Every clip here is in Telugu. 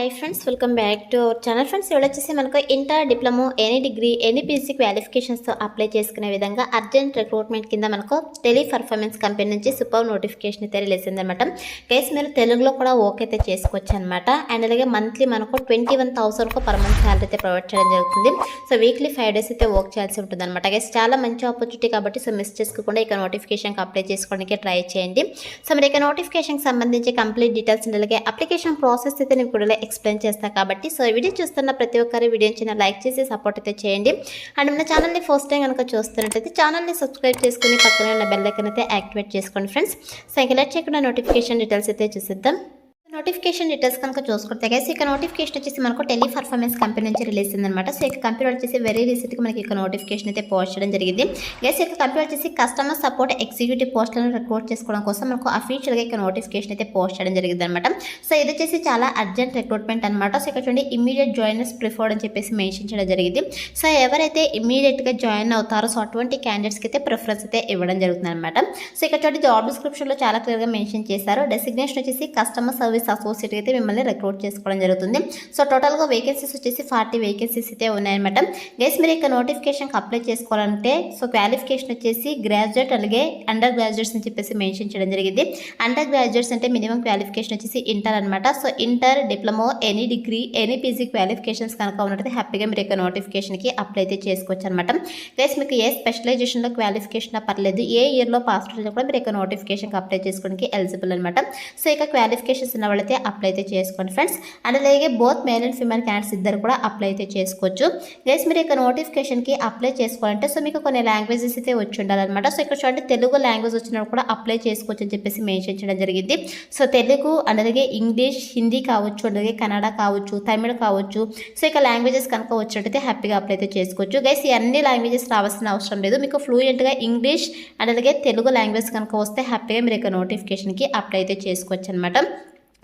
Hi friends, welcome back to our channel. Friends, ఇవాళ వచ్చేసి మనకు inter, diploma, any degree, any PG క్వాలిఫికేషన్స్తో అప్లై చేసుకునే విధంగా అర్జెంట్ రిక్రూట్మెంట్ కింద మనకు టెలి పర్ఫార్మెన్స్ కంపెనీ నుంచి సూపర్ నోటిఫికేషన్ అయితే రిలీజ్ అయిందనమాట. కేసు మీరు తెలుగులో కూడా ఓకే అయితే చేసుకోవచ్చు అనమాట. అండ్ అలాగే మంత్లీ మనకు 21,000 పర్ మంత్ శాలరీ అయితే ప్రొవైడ్ చేయడం జరుగుతుంది. సో వీక్లీ 5 days అయితే వర్క్ చేయాల్సి ఉంటుంది అనమాట. గైస్, చాలా మంచి ఆపర్చునిటీ కాబట్టి సో మిస్ చేసుకోకుండా ఇక నోటిఫికేషన్కి అప్లై చేసుకోవడానికి ట్రై చేయండి. సో మరి ఇక నోటిఫికేషన్కి సంబంధించి కంప్లీట్ డీటెయిల్స్ అండ్ అలాగే అప్లికేషన్ ప్రాసెస్ అయితే నేను కూడా ఎక్స్ప్లెయిన్ చేస్తాను కాబట్టి సో వీడియో చూస్తున్న ప్రతి ఒక్కరు వీడియోని చిన్న లైక్ చేసి సపోర్ట్ అయితే చేయండి. అండ్ మన ఛానల్ని ఫస్ట్ టైం కనుక చూస్తున్నట్టయితే ఛానల్ని సబ్స్క్రైబ్ చేసుకుని పక్కనే ఉన్న బెల్ ఐకాన్ అయితే యాక్టివేట్ చేసుకోండి ఫ్రెండ్స్. సో ఇంకా లేట్ చేయకుండా నోటిఫికేషన్ డీటెయిల్స్ అయితే చూసిద్దాం. నోటిఫికేషన్ డీటెయిల్స్ కనుక చూసుకుంటే గైస్, ఇక నోటిఫికేషన్ వచ్చేసి మనకు టెలి పర్ఫార్మెన్స్ కంపెనీ నుంచి రిలీజ్ అయిందనమాట. సో ఇక కంపెనీ వచ్చేసి వెరీ రీసెంట్గా మనకి ఇక నోటిఫికేషన్ అయితే పోస్ట్ చేయడం జరిగింది. గైస్, ఇక కంపెనీ వచ్చేసి కస్టమర్ సపోర్ట్ ఎగ్జిక్యూటివ్ పోస్టులను రిక్రూట్ చేసుకోవడం కోసం మనకు అఫీషియల్గా ఇక నోటిఫికేషన్ అయితే పోస్ట్ చేయడం జరిగింది అనమాట. సో ఇది వచ్చేసి చాలా అర్జెంట్ రిక్రూట్మెంట్ అనమాట. సో ఇక్కడ చూడండి, ఇమీడియట్ జాయినర్స్ ప్రిఫర్డ్ అని చెప్పేసి మెన్షన్ చేయడం జరిగింది. సో ఎవరైతే ఇమీడియట్గా జాయిన్ అవుతారో సో అటువంటి క్యాండిడేట్స్కి అయితే ప్రిఫరెన్స్ అయితే ఇవ్వడం జరుగుతుంది అనమాట. సో ఇక్కడ చూడండి, జాబ్ డిస్క్రిప్షన్లో చాలా క్లియర్గా మెన్షన్ చేశారు. డెసిగ్నేషన్ వచ్చేసి కస్టమర్ సర్వీస్ అసోసియేట్ అయితే మిమ్మల్ని రిక్రూట్ చేసుకోవడం జరుగుతుంది. సో టోటల్గా వేకెన్సీస్ వచ్చేసి 40 వేకెన్సీస్ అయితే ఉన్నాయన్నమాట. గైస్, మీరు ఇక నోటిఫికేషన్కి అప్లై చేసుకోవాలంటే సో క్వాలిఫికేషన్ వచ్చేసి గ్రాడ్యుయేట్ అలాగే అండర్ గ్రాడ్యుయేట్స్ అని చెప్పేసి మెన్షన్ చేయడం జరిగింది. అండర్ గ్రాడ్యుయేట్స్ అంటే మినిమం క్వాలిఫికేషన్ వచ్చేసి ఇంటర్ అనమాట. So inter, diploma, any degree, any PG qualifications కనుక ఉన్నట్లయితే హ్యాపీగా మీరు ఇక నోటిఫికేషన్కి అప్లై అయితే చేసుకోవచ్చు అనమాట. గైస్, మీకు ఏ స్పెషలైజేషన్లో క్వాలిఫికేషన్ పర్లేదు, ఏ ఇయర్లో పాస్ అయినా కూడా మీరు ఇక నోటిఫికేషన్కి అప్లై చేసుకోవడానికి ఎలిజిబుల్ అనమాట. సో ఇక క్వాలిఫికేషన్స్ ఉన్న వాళ్ళైతే అప్లై అయితే చేసుకోండి ఫ్రెండ్స్. అండ్ అలాగే both male and female candidates ఇద్దరు కూడా అప్లై అయితే చేసుకోవచ్చు. గైస్, మీరు ఇక నోటిఫికేషన్కి అప్లై చేసుకోవాలంటే సో మీకు కొన్ని లాంగ్వేజెస్ అయితే వచ్చి ఉండాలన్నమాట. సో ఇక్కడ చూడండి, తెలుగు లాంగ్వేజ్ వచ్చినప్పుడు కూడా అప్లై చేసుకోవచ్చు అని చెప్పేసి మెన్షన్ చేయడం జరిగింది. సో తెలుగు అండ్ అలాగే ఇంగ్లీష్, హిందీ కావచ్చు, అలాగే కన్నడ కావచ్చు, తమిళ కావచ్చు. సో ఇక లాంగ్వేజెస్ కనుక వచ్చినట్టయితే హ్యాపీగా అప్లై అయితే చేసుకోవచ్చు. గైస్, ఈ అన్ని లాంగ్వేజెస్ రావాల్సిన అవసరం లేదు. మీకు ఫ్లూయెంట్గా ఇంగ్లీష్ అండ్ అలాగే తెలుగు లాంగ్వేజ్ కనుక వస్తే హ్యాపీగా మీరు ఇక నోటిఫికేషన్కి అప్లై అయితే చేసుకోవచ్చు అనమాట.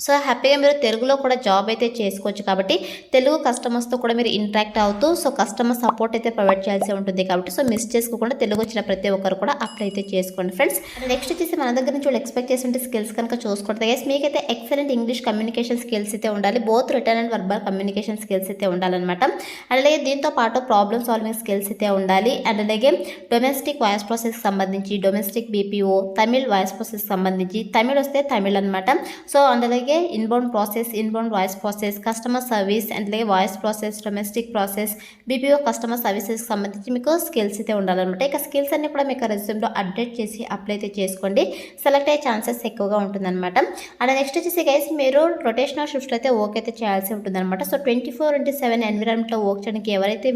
సో హ్యాపీగా మీరు తెలుగులో కూడా జాబ్ అయితే చేసుకోవచ్చు కాబట్టి తెలుగు కస్టమర్స్తో కూడా మీరు ఇంటరాక్ట్ అవుతూ సో కస్టమర్ సపోర్ట్ అయితే ప్రొవైడ్ చేయాల్సి ఉంటుంది కాబట్టి సో మిస్ చేసుకోకుండా తెలుగు వచ్చిన ప్రతి ఒక్కరు కూడా అప్లై అయితే చేసుకోండి ఫ్రెండ్స్. నెక్స్ట్ వచ్చేసి మన దగ్గర నుంచి ఎక్స్పెక్ట్ చేస్తుంటే స్కిల్స్ కనుక చూసుకుంటే గైస్, మీకైతే ఎక్సలెంట్ ఇంగ్లీష్ కమ్యూనికేషన్ స్కిల్స్ అయితే ఉండాలి. Both return and verbal communication skills అయితే ఉండాలన్నమాట. అలాగే దీంతో పాటు ప్రాబ్లమ్ సాల్వింగ్ స్కిల్స్ అయితే ఉండాలి. అండ్ అలాగే డొమెస్టిక్ వాయిస్ ప్రాసెస్కి సంబంధించి domestic BPO, Tamil voice process సంబంధించి తమిళ్ వస్తే తమిళ్ అనమాట. సో అందులో inbound process, inbound voice process, customer service and అలాగే voice process, domestic process, BPO customer సర్వీసెస్కి సంబంధించి మీకు స్కిల్స్ అయితే ఉండాలన్నమాట. ఇక స్కిల్స్ అన్ని కూడా మీకు రెజ్యూమ్లో అప్డేట్ చేసి అప్లై అయితే చేసుకోండి. సెలెక్ట్ అయ్యే ఛాన్సెస్ ఎక్కువగా ఉంటుందన్నమాట. అండ్ నెక్స్ట్ వచ్చేసి గైస్, మీరు రొటేషనల్ షిఫ్ట్లో అయితే వర్క్ అయితే చేయాల్సి ఉంటుందన్నమాట. సో 24/7 ఎన్విరాన్మెంట్లో వర్క్ చేయడానికి ఎవరైతే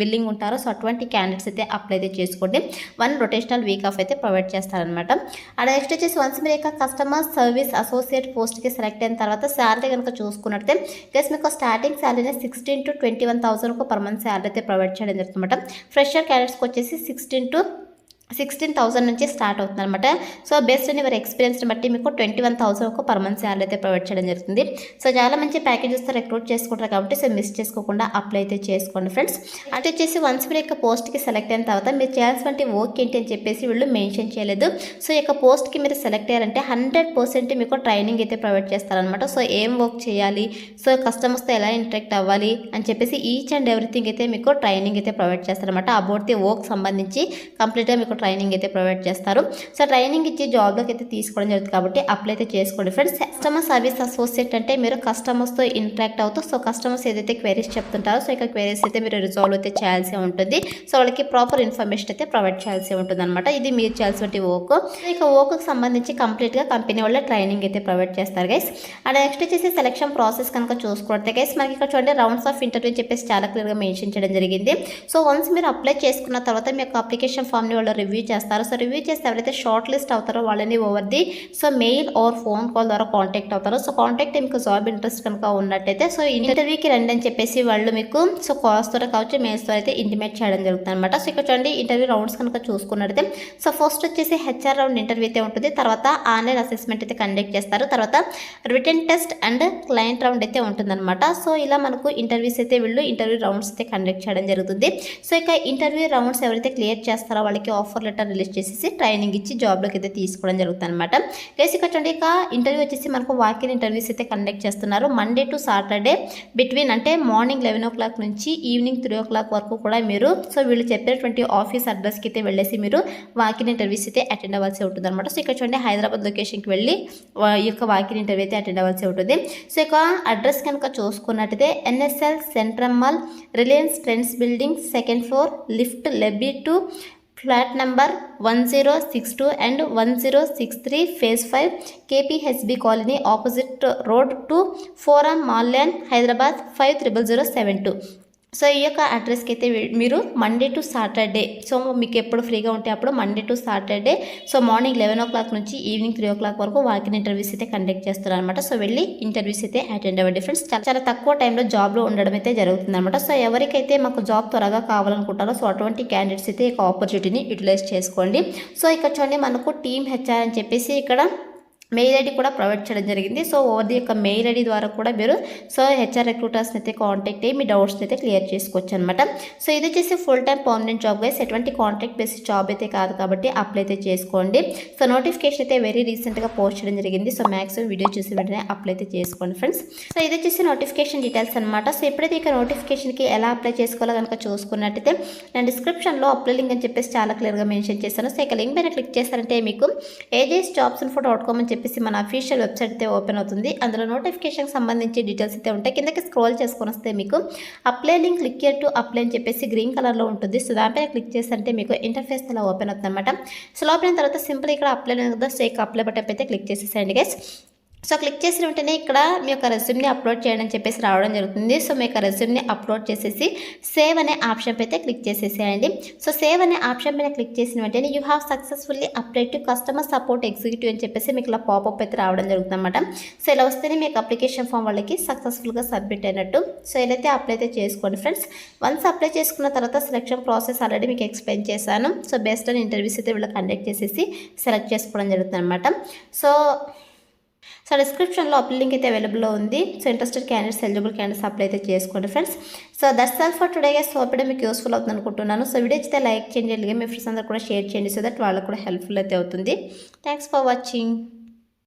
విల్లింగ్ ఉంటారో సో అటువంటి క్యాండిడేట్స్ అయితే అప్లై అయితే చేసుకోండి. 1 రొటేషనల్ వీక్ ఆఫ్ అయితే ప్రొవైడ్ చేస్తారనమాట. అండ్ నెక్స్ట్ వచ్చేసి వన్స్ మీరు ఇక కస్టమర్ సర్వీస్ అసోసియేట్ పోస్ట్కి సెలెక్ట్ అయిన తర్వాత శాలరీ కనుక చూసుకున్నట్టే గైస్, మీకు స్టార్టింగ్ శాలరీని 16 to 21,000 పర్ మంత్ శాలరీ అయితే ప్రొవైడ్ చేయడం జరుగుతుంది అనమాట. ఫ్రెషర్ క్యాండిడేట్స్కి వచ్చేసి 16,000 నుంచి స్టార్ట్ అవుతుంది అనమాట. సో బేస్డ్ ఆన్ యువర్ ఎక్స్పీరియన్స్ని బట్టి మీకు 21,000 పర్ మంత్ శాలరీ అయితే ప్రొవైడ్ చేయడం జరుగుతుంది. సో చాలా మంచి ప్యాకేజెస్తో రిక్రూట్ చేసుకుంటారు కాబట్టి సో మిస్ చేసుకోకుండా అప్లై అయితే చేసుకోండి ఫ్రెండ్స్. అటు వచ్చేసి వన్స్ మీరు యొక్క పోస్ట్కి సెలెక్ట్ అయిన తర్వాత మీరు చేయాల్సిన వర్క్ ఏంటి అని చెప్పేసి వీళ్ళు మెన్షన్ చేయలేదు. సో ఈ యొక్క పోస్ట్కి మీరు సెలెక్ట్ అయ్యారంటే 100% మీకు ట్రైనింగ్ అయితే ప్రొవైడ్ చేస్తారనమాట. సో ఏం వర్క్ చేయాలి, సో కస్టమర్స్తో ఎలా ఇంటరాక్ట్ అవ్వాలి అని చెప్పేసి ఈచ్ అండ్ ఎవ్రీథింగ్ అయితే మీకు ట్రైనింగ్ అయితే ప్రొవైడ్ చేస్తారనమాట. అబౌట్ ది వర్క్ సంబంధించి కంప్లీట్గా మీకు ట్రైనింగ్ అయితే ప్రొవైడ్ చేస్తారు. సో ట్రైనింగ్ ఇచ్చి జాబ్లోకి అయితే తీసుకోవడం జరుగుతుంది కాబట్టి అప్లై అయితే చేసుకోండి ఫ్రెండ్స్. కస్టమర్ సర్వీస్ అసోసియేట్ అంటే మీరు కస్టమర్స్తో ఇంటరాక్ట్ అవుతూ సో కస్టమర్స్ ఏదైతే క్వైరీస్ చెప్తుంటారో సో ఇక క్వైరీస్ అయితే మీరు రిజాల్వ్ అయితే చేయాల్సి ఉంటుంది. సో వాళ్ళకి ప్రాపర్ ఇన్ఫర్మేషన్ అయితే ప్రొవైడ్ చేయాల్సి ఉంటుంది అనమాట. ఇది మీరు చేయాల్సిన వర్క్. ఇక వర్క్కి సంబంధించి కంప్లీట్గా కంపెనీ వాళ్ళ ట్రైనింగ్ అయితే ప్రొవైడ్ చేస్తారు గైస్. అండ్ నెక్స్ట్ వచ్చేసి సెలక్షన్ ప్రాసెస్ కనుక చూసుకుంటే గైస్, మనకి ఇక్కడ చూడండి రౌండ్స్ ఆఫ్ ఇంటర్వ్యూ అని చెప్పేసి చాలా క్లియర్గా మెన్షన్ చేయడం జరిగింది. సో వన్స్ మీరు అప్లై చేసుకున్న తర్వాత మీ యొక్క అప్లికేషన్ ఫామ్ని వాళ్ళు రివ్యూ చేస్తారు. సో రివ్యూ చేస్తే ఎవరైతే షార్ట్ లిస్ట్ అవుతారో వాళ్ళని over the so mail or phone call ద్వారా కాంటాక్ట్ అవుతారు. సో కాంటాక్ట్ మీకు జాబ్ ఇంట్రెస్ట్ కనుక ఉన్నట్టయితే సో ఇంటర్వ్యూకి రండి అని చెప్పేసి వాళ్ళు మీకు సో కాల్స్ ద్వారా కావచ్చు, మెయిల్స్ ద్వారా అయితే ఇంటిమేట్ చేయడం జరుగుతుంది అనమాట. సో ఇక్కడ చూడండి, ఇంటర్వ్యూ రౌండ్స్ కనుక చూసుకున్నట్టయితే సో ఫస్ట్ వచ్చేసి హెచ్ఆర్ రౌండ్ ఇంటర్వ్యూ అయితే ఉంటుంది. తర్వాత ఆన్లైన్ అసెస్మెంట్ అయితే కండక్ట్ చేస్తారు. తర్వాత written test and client round అయితే ఉంటుందన్నమాట. సో ఇలా మనకు ఇంటర్వ్యూస్ అయితే వీళ్ళు ఇంటర్వ్యూ రౌండ్స్ అయితే కండక్ట్ చేయడం జరుగుతుంది. సో ఇక ఇంటర్వ్యూ రౌండ్స్ ఎవరైతే క్లియర్ చేస్తారో వాళ్ళకి ఆఫర్ ఆఫర్ లెటర్ రిలీజ్ చేసేసి ట్రైనింగ్ ఇచ్చి జాబ్లోకి అయితే తీసుకోవడం జరుగుతుంది అనమాట. ఇక్కడ చూడండి, ఇక ఇంటర్వ్యూ వచ్చేసి మనకు వాకిన్ ఇంటర్వ్యూస్ అయితే కండక్ట్ చేస్తున్నారు. మండే టు సాటర్డే బిట్వీన్ అంటే మార్నింగ్ 11 o'clock నుంచి ఈవినింగ్ 3 o'clock వరకు కూడా మీరు సో వీళ్ళు చెప్పినటువంటి ఆఫీస్ అడ్రస్కి అయితే వెళ్ళేసి మీరు వాకిన్ ఇంటర్వ్యూస్ అయితే అటెండ్ అవ్వాల్సి ఉంటుంది అనమాట. సో ఇక్కడ చూడండి, హైదరాబాద్ లొకేషన్కి వెళ్ళి ఈ యొక్క వాకిన్ ఇంటర్వ్యూ అయితే అటెండ్ అవ్వాల్సి ఉంటుంది. సో ఇక అడ్రస్ కనుక చూసుకున్నట్టయితే NSL central mall, Reliance Trends building, 2nd floor, lift lobby to flat number 1062 and 1063, phase 5, KPHB colony, opposite road to forum mall land, Hyderabad 500072. So ఈ యొక్క అడ్రస్కి అయితే మీరు మండే టు సాటర్డే, సో మీకు ఎప్పుడు ఫ్రీగా ఉంటే అప్పుడు Monday to Saturday so morning 11 o'clock నుంచి ఈవినింగ్ 3 o'clock వరకు వాకిన్ ఇంటర్వ్యూస్ అయితే కండక్ట్ చేస్తారు అనమాట. సో వెళ్ళి ఇంటర్వ్యూస్ అయితే అటెండ్ అవ్వండి ఫ్రెండ్స్. చాలా తక్కువ టైంలో జాబ్లో ఉండడం అయితే జరుగుతుంది అనమాట. సో ఎవరికైతే మాకు జాబ్ త్వరగా కావాలనుకుంటారో సో అటువంటి క్యాండిడేట్స్ అయితే ఈ ఆపర్చునిటీని యూటిలైజ్ చేసుకోండి. సో ఇక్కడ చూడండి, మనకు టీమ్ HR అని చెప్పేసి ఇక్కడ మెయిల్ ఐడి కూడా ప్రొవైడ్ చేయడం జరిగింది. సో ఓది యొక్క మెయిల్ ఐడి ద్వారా కూడా మీరు సో HR రిక్రూటర్స్ని అయితే కాంటాక్ట్ అయ్యి మీ డౌట్స్ని అయితే క్లియర్ చేసుకోవచ్చు అనమాట. సో ఇది వచ్చేసి full time permanent job guys, ఎటువంటి కాంట్రాక్ట్ బేస్డ్ జాబ్ అయితే కాదు కాబట్టి అప్లై అయితే చేసుకోండి. సో నోటిఫికేషన్ అయితే వెరీ రీసెంట్గా పోస్ట్ చేయడం జరిగింది. సో మ్యాక్సిమం వీడియో చూసి వెంటనే అప్లై అయితే చేసుకోండి ఫ్రెండ్స్. సో ఇది వచ్చేసి నోటిఫికేషన్ డీటెయిల్స్ అనమాట. సో ఎప్పుడైతే ఇక నోటిఫికేషన్కి ఎలా అప్లై చేసుకోవాలో కనుక చూసుకున్నట్టయితే నేను డిస్క్రిప్షన్లో అప్లై లింక్ అని చెప్పేసి చాలా క్లియర్గా మెన్షన్ చేశాను. సో ఇక లింక్ పైన క్లిక్ చేస్తారంటే మీకు AJSjobsinfo.com అని చెప్పేసి మన అఫీషియల్ వెబ్సైట్ అయితే ఓపెన్ అవుతుంది. అందులో నోటిఫికేషన్కి సంబంధించి డీటెయిల్స్ అయితే ఉంటాయి. కిందకి స్క్రోల్ చేసుకొని వస్తే మీకు apply link click here to apply అని చెప్పేసి గ్రీన్ కలర్లో ఉంటుంది. సో దానిపైన క్లిక్ చేస్తే మీకు ఇంటర్ఫేస్ అలా ఓపెన్ అవుతుంది అనమాట. సో లోపల తర్వాత సింపుల్ ఇక్కడ అప్లై కదా, సో ఇక అప్లై బటన్ అయితే క్లిక్ చేసేసేయండి గైస్. సో క్లిక్ చేసిన వెంటనే ఇక్కడ మీ యొక్క రెజ్యూమ్ని అప్లోడ్ చేయడం అని చెప్పేసి రావడం జరుగుతుంది. సో మీ యొక్క రెజ్యూమ్ని అప్లోడ్ చేసేసి సేవ్ అనే ఆప్షన్ అయితే క్లిక్ చేసేసేయండి. సో సేవ్ అనే ఆప్షన్ పైన క్లిక్ చేసిన వెంటనే you have successfully applied to customer support executive అని చెప్పేసి మీకు ఇలా పాపప్ అయితే రావడం జరుగుతుంది అనమాట. సో ఇలా వస్తేనే మీకు అప్లికేషన్ ఫామ్ వాళ్ళకి సక్సెస్ఫుల్గా సబ్మిట్ అయినట్టు. సో ఇదైతే అప్లై అయితే చేసుకోండి ఫ్రెండ్స్. వన్స్ అప్లై చేసుకున్న తర్వాత సెలక్షన్ ప్రాసెస్ ఆల్రెడీ మీకు ఎక్స్ప్లెయిన్ చేశాను. సో బేస్డ్ ఆన్ ఇంటర్వ్యూస్ అయితే వీళ్ళు కండక్ట్ చేసేసి సెలెక్ట్ చేసుకోవడం జరుగుతుంది అనమాట. సో డిస్క్రిప్షన్లో అప్లై లింక్ అయితే అవైలబుల్లో ఉంది. So interested candidates, eligible candidates apply అయితే చేసుకోండి friends. So that's all for today guys. So అప్పుడే మీకు యూస్ఫుల్ అవుతుంది అనుకుంటున్నాను. సో వీడియో అయితే లైక్ చేయండి, అలాగే మీ ఫ్రెండ్స్ అందరూ కూడా షేర్ చేయండి, సో దట్ వాళ్ళకు కూడా హెల్ప్ఫుల్ అయితే అవుతుంది. Thanks for watching.